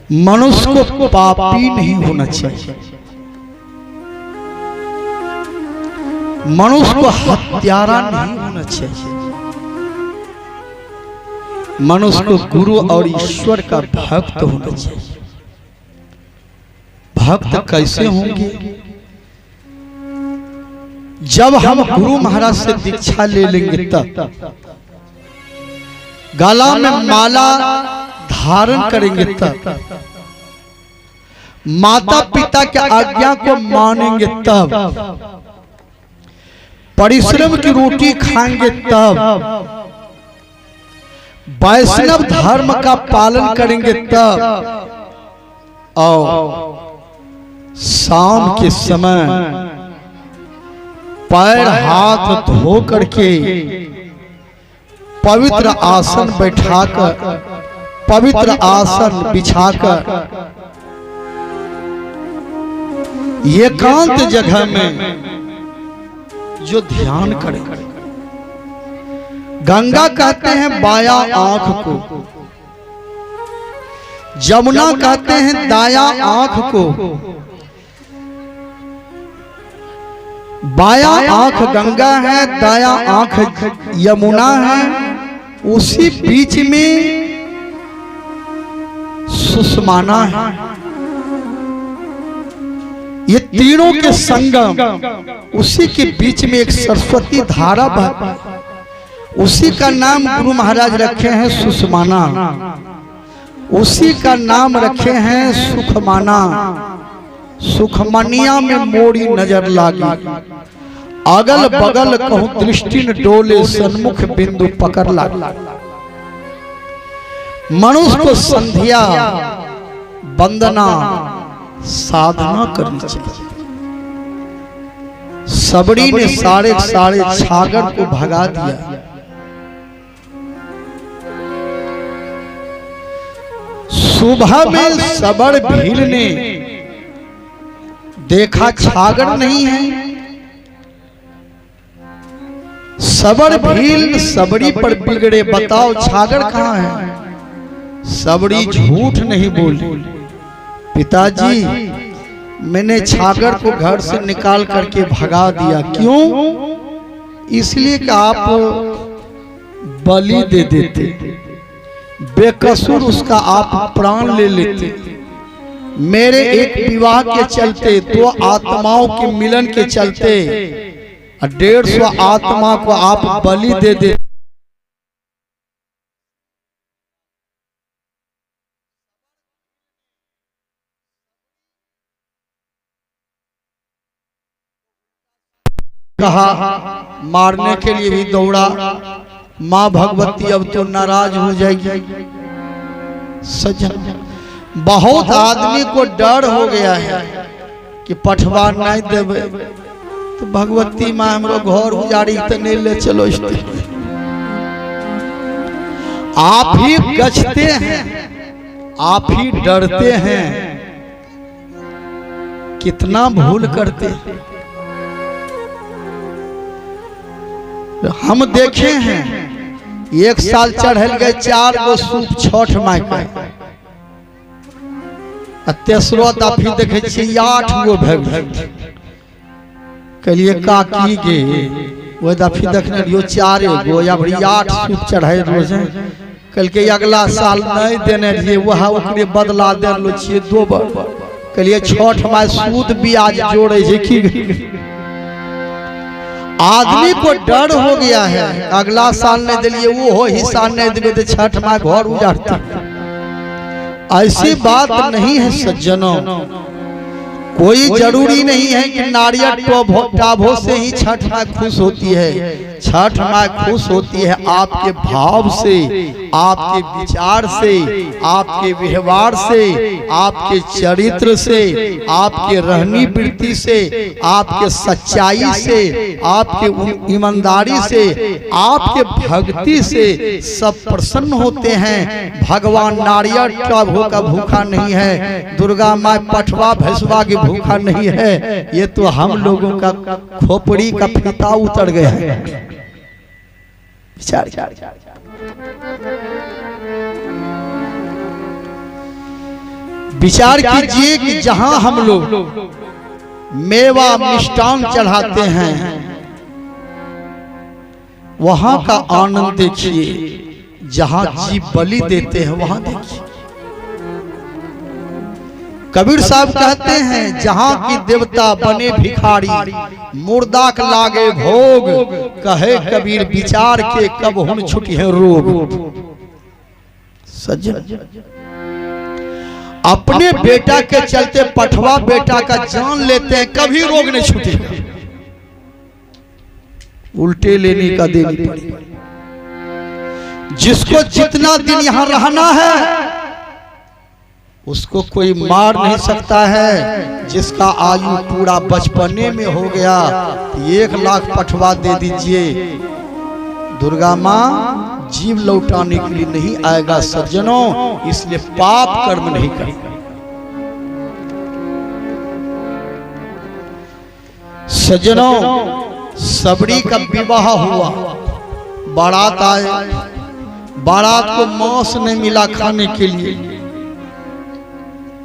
मनुष्य को पापी नहीं होना चाहिए, मनुष्य को हत्यारा नहीं होना चाहिए, मनुष्य को गुरु और ईश्वर का भक्त होना चाहिए। भक्त कैसे होंगे? जब हम गुरु महाराज से दीक्षा ले लेंगे तब, गला में माला धारण करेंगे तब, माता पिता के आज्ञा को मानेंगे तब, परिश्रम की रोटी खाएंगे तब, वैष्णव धर्म का पालन करेंगे तब, और शाम के समय पैर हाथ धो करके पवित्र आसन बैठाकर, पवित्र आसन बिछाकर एकांत जगह में जो ध्यान करें। गंगा कहते हैं बाया आंख को, जमुना कहते हैं दाया आंख को। बाया आंख गंगा है, दाया आंख यमुना है, उसी बीच में सुषमाना है। ये तीनों के संगम, उसी के बीच में एक सरस्वती धारा बहती, उसी का नाम गुरु महाराज रखे हैं सुषमाना, उसी का नाम रखे हैं सुखमाना। सुखमनिया में मोड़ी नजर लागी, अगल बगल कहूं दृष्टि न डोले, सन्मुख बिंदु पकड़ लागी। मनुष्य को संध्या वंदना साधना करनी चाहिए। सबड़ी ने साढ़े छागर को भगा दिया। सुबह में सबड़ भील ने देखा छागर नहीं है। सबड़ भील सबड़ी पर बिगड़े, बताओ छागर कहाँ है? सबड़ी झूठ नहीं बोली, पिताजी मैंने छागर को घर से निकाल करके भगा दिया। क्यों? इसलिए कि आप बलि दे देते, बेकसूर उसका आप प्राण ले लेते। मेरे एक विवाह के चलते, दो आत्माओं के मिलन के चलते 150 आत्मा को आप बलि दे देते। कहा मारने के लिए भी दौड़ा। माँ भगवती अब तो नाराज हो जाएगी। सज्जन, बहुत आदमी को डर हो गया है कि पठवा नहीं देवे तो भगवती माँ हमरो घर उजाड़ी तो नहीं ले चलो। आप ही गछते हैं, आप ही डरते हैं, कितना भूल करते हैं। हम देखे हैं, एक साल चढ़ल गए 4 गो सूप छठ माई का, तेसरो दाफी देखे 8 गो भग। कहलिए काकी गे वो दाफी देखने रहियो 4 गो या 8 सूप चढ़ाई रोज। कल के अगला साल नहीं देने रहिए, वह ओकरे बदला दे लो छिए 2 बार। कहलिए छठ माई सूद ब्याज जोड़े छै की? आदमी को डर हो गया है, अगला साल नहीं दिलिए वो हो हिस्सा नहीं देवे तो छठ माई घर उजाड़ती। ऐसी बात नहीं है सज्जनों। कोई जरूरी नहीं है कि नारियल टाभो से ही छठ माई खुश होती है। छठ माई खुश होती है आपके भाव से, आपके विचार से, आपके व्यवहार से, आपके चरित्र से, आपके रहनी वृत्ति से, आपके सच्चाई से, आपके ईमानदारी से, आपके भक्ति से सब प्रसन्न होते हैं। भगवान नारियल टाभो का भूखा नहीं है, दुर्गा माँ पठवा भैंसवा की भूखा नहीं है। ये तो हम लोगों का खोपड़ी का फीता उतर गया है। विचार कीजिए कि जहां हम लोग मेवा मिष्टान चढ़ाते हैं वहां का आनंद देखिए, जहां जीव बलि देते हैं वहां देखिए। कबीर साहब कहते हैं जहां की देवता बने भिखारी, मुर्दा के लागे भोग, कहे कबीर विचार के कब हुन छुटी है रोग। सज्जन, अपने बेटा के चलते पठवा बेटा का जान लेते हैं, कभी रोग नहीं छूटेगा, उल्टे लेने का देनी पड़ेगा। जिसको जितना दिन यहां रहना है उसको कोई मार नहीं सकता है। जिसका आयु पूरा बचपने में हो गया 1 लाख पठवा दे दीजिए, दुर्गा माँ जीव लौटाने के लिए नहीं आएगा सज्जनों, इसलिए पाप कर्म नहीं करेगा। सज्जनों, सबरी का विवाह हुआ, बारात आए, बारात को मांस नहीं मिला खाने के लिए,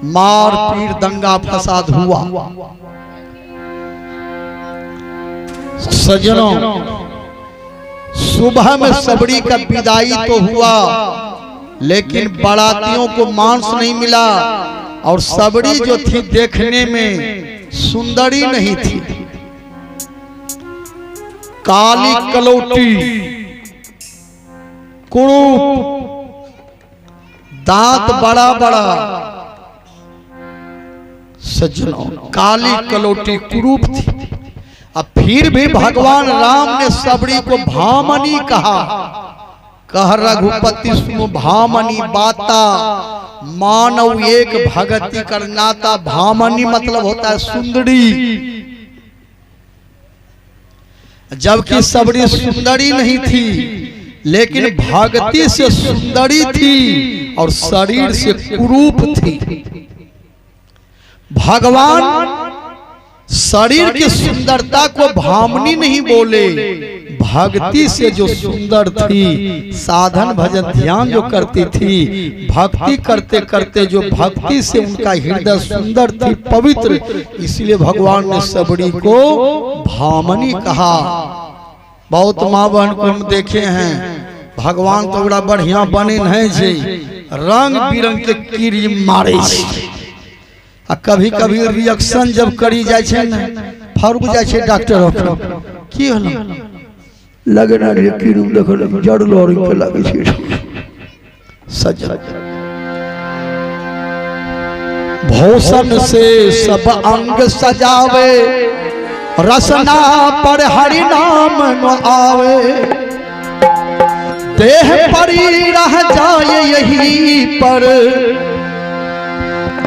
मार पीट दंगा फसाद हुआ। सज्जनों, सुबह में सबरी का विदाई तो हुआ, लेकिन बारातियों को मांस नहीं मिला, और सबरी जो थी देखने में सुंदरी नहीं थी, काली कलौटी, कुरूप, दांत बड़ा बड़ा। सज्जनों, काली कलौटी कुरूप थी। अब फिर भी भगवान राम ने सबरी को भामनी कहा, कह रघुपति सुनो भामनी बाता, मानव एक भगति करनाता। भामनी मतलब होता है सुंदरी, जबकि सबरी सुंदरी नहीं थी, लेकिन भक्ति से सुंदरी थी और शरीर से कुरूप थी। भगवान शरीर की सुंदरता को भामनी नहीं बोले, भक्ति से जो सुंदर थी, साधन भजन ध्यान जो करती थी, भक्ति करते करते जो भक्ति से उनका हृदय सुंदर थी, पवित्र, इसलिए भगवान ने सबरी को भामनी कहा। बहुत माँ बहन को हम देखे हैं, भगवान तो बड़ा बढ़िया बने नहीं, रंग बिरंग के कीड़ी मारे, कभी कभी रिएक्शन जब करी जाए छे ना, फरूक जाए छे डॉक्टर की होला लगे ना रे कीड़ू देखो जड़ लोरी के लागे छे। सज्जन, भूषण से सब अंग सजावे, रसना पर हरि नाम न आवे, देह परी रह जाए यही पर,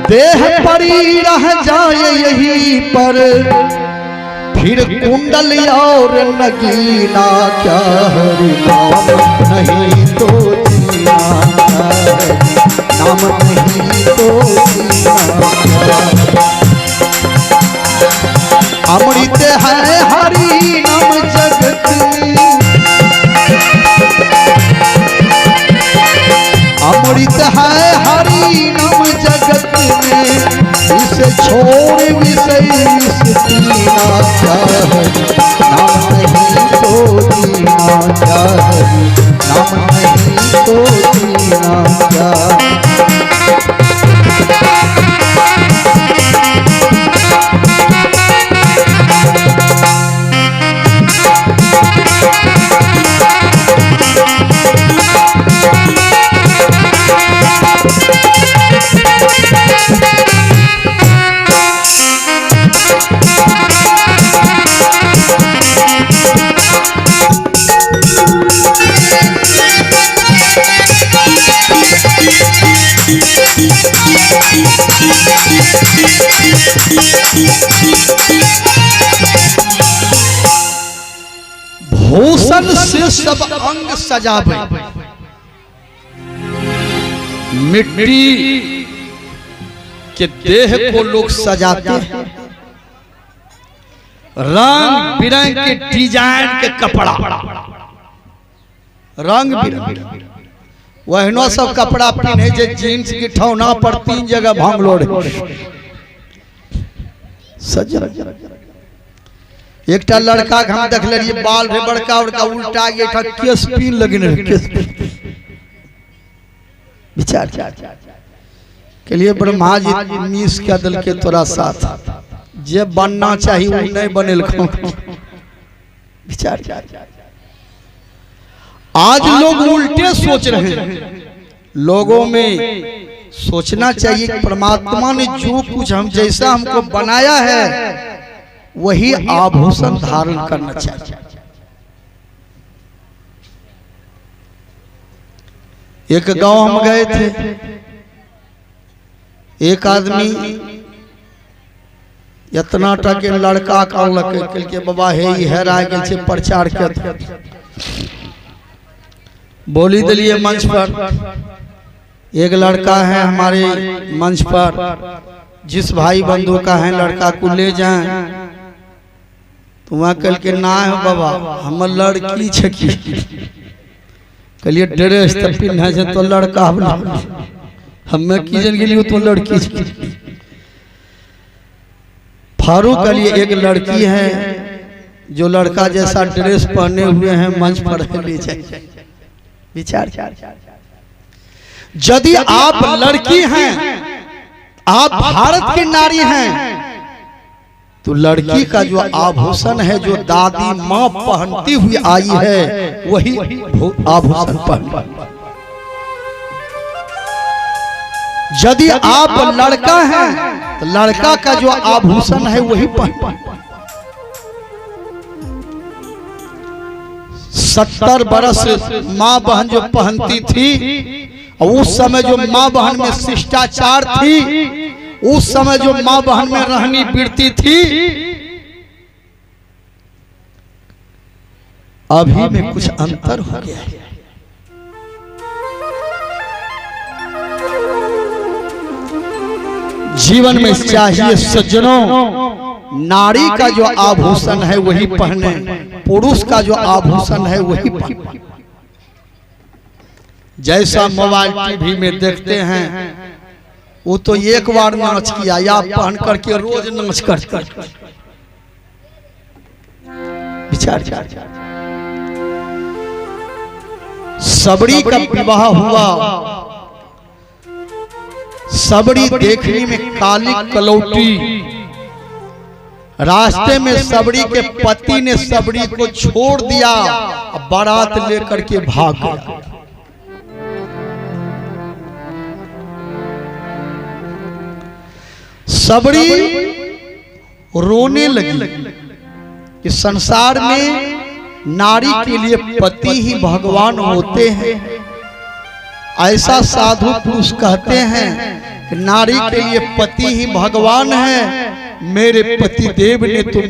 देह परी रह जाए यही पर, फिर कुंडल और नगीना क्या हरि नाम नहीं तो जीना, नाम नहीं तो जीना। अमृत है हरि नाम जगत में, अमृत है हरि नाम जगत में, इसे छोड़ विषय पीना चाहे, नाम नहीं तो जीना चाहे, नाम नहीं तो जीना चाहे। भूषण से सब अंग सजावे, मिट्टी के देह को लोग सजाते हैं, रंग बिरंग के डिजाइन के कपड़ा, रंग बिरंग वहनो सब कपड़ा पहने जे जीन्स की ठौना पर 3 जगह भांगलो सज्जन। एकटा लड़का के हम देख लेलिए बाल रे बड़का बड़का उल्टा गया केस पिन लगने विचार के लिए ब्रह्मा जी मिस क्या दल के तोरा साथ जे बनना चाहिए वो नहीं बनेल। विचार आज लोग उल्टे सोच रहे हैं। लोगों में सोचना चाहिए कि परमात्मा ने जो कुछ हम जैसा हमको बनाया है वही आभूषण धारण करना चाहिए। एक गांव हम गए थे, एक आदमी इतना टके लड़का कहल के बाबा हे हेरा गए प्रचार के बोली दिलिए मंच पर। एक लड़का है हमारे मंच पर, जिस भाई बंधु का है लड़का को ले जाएं तो वहाँ कल के ना है बाबा हम लड़की छकी कलिए ड्रेस तब पिन्हा जे तो लड़का हमें की जन के लिए तो लड़की फारूक अली एक लड़की है जो लड़का जैसा ड्रेस पहने हुए हैं मंच पर ले जाए। विचार यदि आप लड़की हैं, आप भारत की नारी हैं, तो लड़की का जो आभूषण है जो दादी माँ पहनती हुई आई है वही आभूषण पहन। यदि आप लड़का हैं तो लड़का का जो आभूषण है वही पहन। 70 बरस माँ बहन जो पहनती थी, उस समय जो माँ बहन में शिष्टाचार थी, उस समय जो माँ बहन में रहनी बीरती थी, अभी में कुछ अंतर हो गया है। जीवन में चाहिए सज्जनों, नारी का जो आभूषण है वही पहने, पुरुष का जो आभूषण है वही पहने। जैसा मोबाइल टीवी में देखते हैं वो तो एक बार नाच किया या पहन करके रोज नाच करते। विचार सबरी का विवाह हुआ, सबरी देखने में काली कलौटी, रास्ते में सबरी के पति ने सबरी को छोड़ दिया, बारात लेकर के भाग गया। सबरी रोने लगी कि संसार में नारी के लिए पति ही भगवान होते हैं। ऐसा साधु पुरुष कहते हैं कि नारी के लिए पति ही भगवान है। मेरे पति देव ने तो मुझे